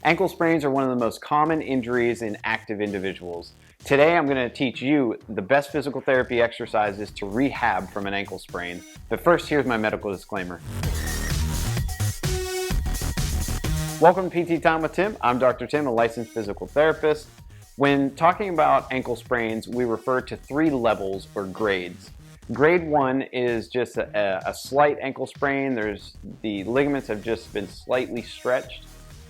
Ankle sprains are one of the most common injuries in active individuals. Today I'm going to teach you the best physical therapy exercises to rehab from an ankle sprain. But first, here's my medical disclaimer. Welcome to PT Time with Tim. I'm Dr. Tim, a licensed physical therapist. When talking about ankle sprains, we refer to 3 levels or grades. Grade 1 is just a slight ankle sprain. The ligaments have just been slightly stretched.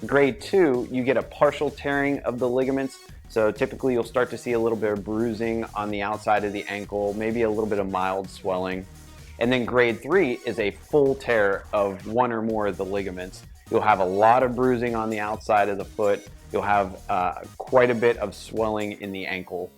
Grade 2, you get a partial tearing of the ligaments. So typically you'll start to see a little bit of bruising on the outside of the ankle, maybe a little bit of mild swelling. And then grade 3 is a full tear of one or more of the ligaments. You'll have a lot of bruising on the outside of the foot. You'll have quite a bit of swelling in the ankle.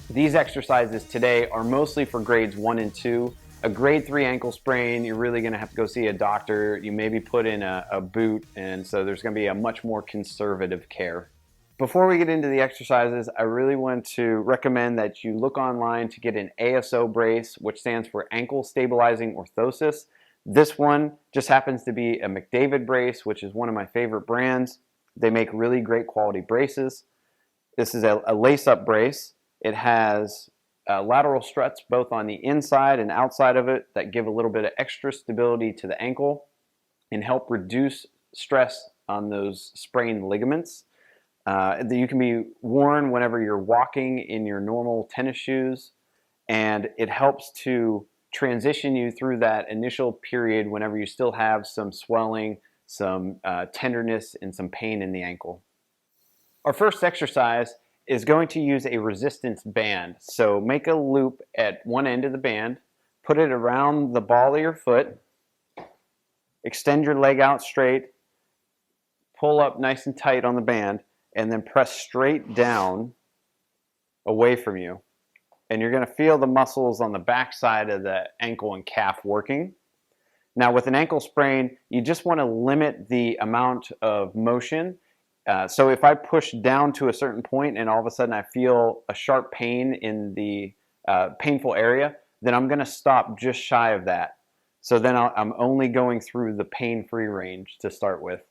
These exercises today are mostly for grades 1 and 2. A grade 3 ankle sprain, you're really going to have to go see a doctor. You maybe put in a boot, and so there's going to be a much more conservative care. Before we get into the exercises, I really want to recommend that you look online to get an ASO Brace, which stands for Ankle Stabilizing Orthosis. This one just happens to be a McDavid brace, which is one of my favorite brands. They make really great quality braces. This is a lace-up brace. It has lateral struts both on the inside and outside of it that give a little bit of extra stability to the ankle and help reduce stress on those sprained ligaments. You can be worn whenever you're walking in your normal tennis shoes, and it helps to transition you through that initial period whenever you still have some swelling, some tenderness, and some pain in the ankle. Our first exercise is going to use a resistance band. So make a loop at one end of the band, put it around the ball of your foot, extend your leg out straight, pull up nice and tight on the band, and then press straight down away from you. And you're going to feel the muscles on the back side of the ankle and calf working. Now with an ankle sprain, you just want to limit the amount of motion. So if I push down to a certain point and all of a sudden I feel a sharp pain in the painful area, then I'm going to stop just shy of that. So then I'm only going through the pain-free range to start with.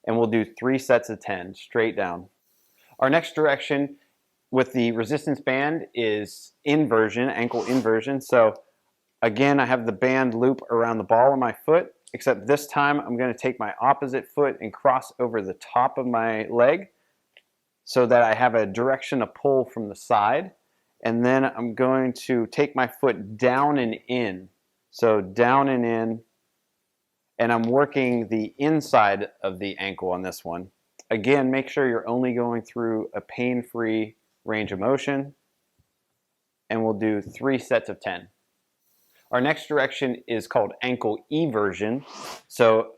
And we'll do 3 sets of 10 straight down. Our next direction with the resistance band is inversion, ankle inversion. So again, I have the band loop around the ball of my foot, except this time I'm going to take my opposite foot and cross over the top of my leg so that I have a direction to pull from the side. And then I'm going to take my foot down and in. So down and in, and I'm working the inside of the ankle on this one. Again, make sure you're only going through a pain-free range of motion, and we'll do 3 sets of 10. Our next direction is called ankle eversion. So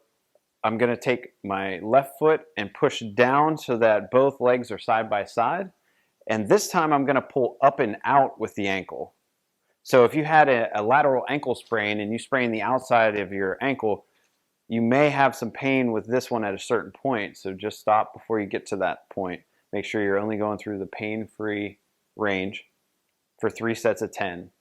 I'm going to take my left foot and push down so that both legs are side by side. And this time I'm going to pull up and out with the ankle. So if you had a lateral ankle sprain and you sprain the outside of your ankle, you may have some pain with this one at a certain point. So just stop before you get to that point. Make sure you're only going through the pain-free range for 3 sets of 10.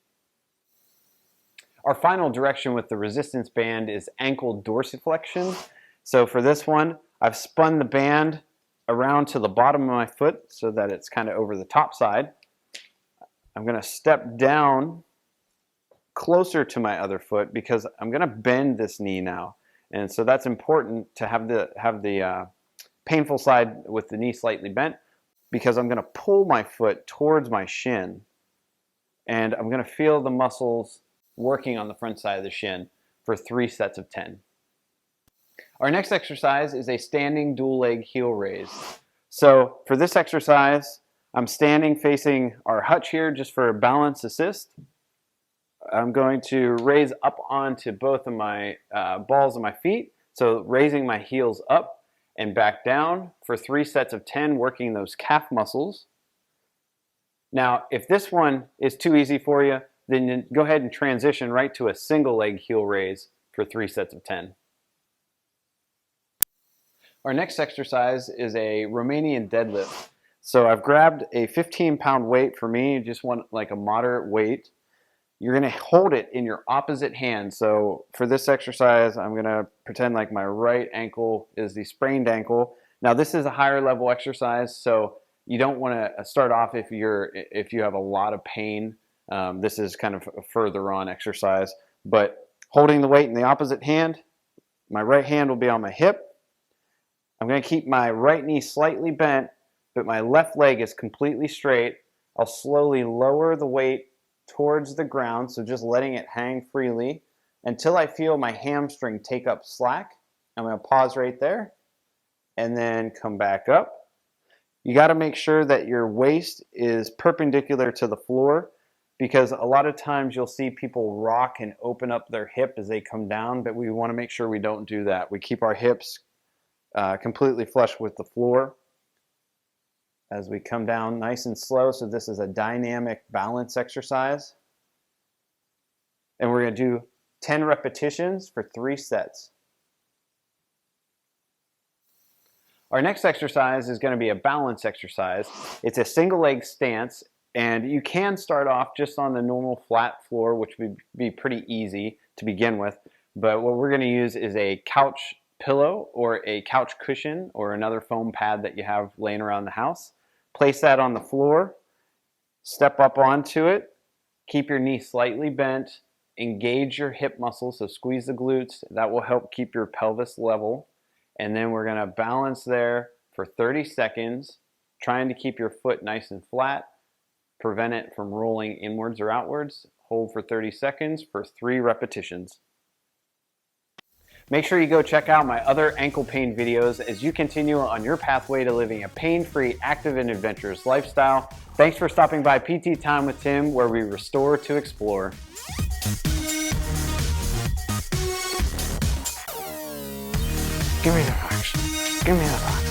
Our final direction with the resistance band is ankle dorsiflexion. So for this one, I've spun the band around to the bottom of my foot so that it's kind of over the top side. I'm going to step down closer to my other foot because I'm going to bend this knee now. And so that's important to have the painful side with the knee slightly bent, because I'm going to pull my foot towards my shin, and I'm going to feel the muscles working on the front side of the shin for 3 sets of 10. Our next exercise is a standing dual leg heel raise. So for this exercise, I'm standing facing our hutch here just for a balance assist. I'm going to raise up onto both of my balls of my feet, so raising my heels up and back down for 3 sets of 10, working those calf muscles. Now, if this one is too easy for you, then go ahead and transition right to a single leg heel raise for 3 sets of 10. Our next exercise is a Romanian deadlift. So I've grabbed a 15-pound weight for me. You just want like a moderate weight. You're going to hold it in your opposite hand. So for this exercise, I'm going to pretend like my right ankle is the sprained ankle. Now this is a higher level exercise, so you don't want to start off if you have a lot of pain. This is kind of a further on exercise, but holding the weight in the opposite hand, my right hand will be on my hip. I'm going to keep my right knee slightly bent, but my left leg is completely straight. I'll slowly lower the weight towards the ground, so just letting it hang freely until I feel my hamstring take up slack. I'm going to pause right there and then come back up. You got to make sure that your waist is perpendicular to the floor, because a lot of times you'll see people rock and open up their hip as they come down, but we want to make sure we don't do that. We keep our hips completely flush with the floor as we come down nice and slow. So this is a dynamic balance exercise. And we're going to do 10 repetitions for 3 sets. Our next exercise is going to be a balance exercise. It's a single leg stance, and you can start off just on the normal flat floor, which would be pretty easy to begin with. But what we're going to use is a couch pillow or a couch cushion or another foam pad that you have laying around the house. Place that on the floor, step up onto it, keep your knee slightly bent, engage your hip muscles, so squeeze the glutes. That will help keep your pelvis level. And then we're going to balance there for 30 seconds, trying to keep your foot nice and flat, prevent it from rolling inwards or outwards. Hold for 30 seconds for 3 repetitions. Make sure you go check out my other ankle pain videos as you continue on your pathway to living a pain-free, active, and adventurous lifestyle. Thanks for stopping by PT Time with Tim, where we restore to explore. Give me the facts. Give me the facts.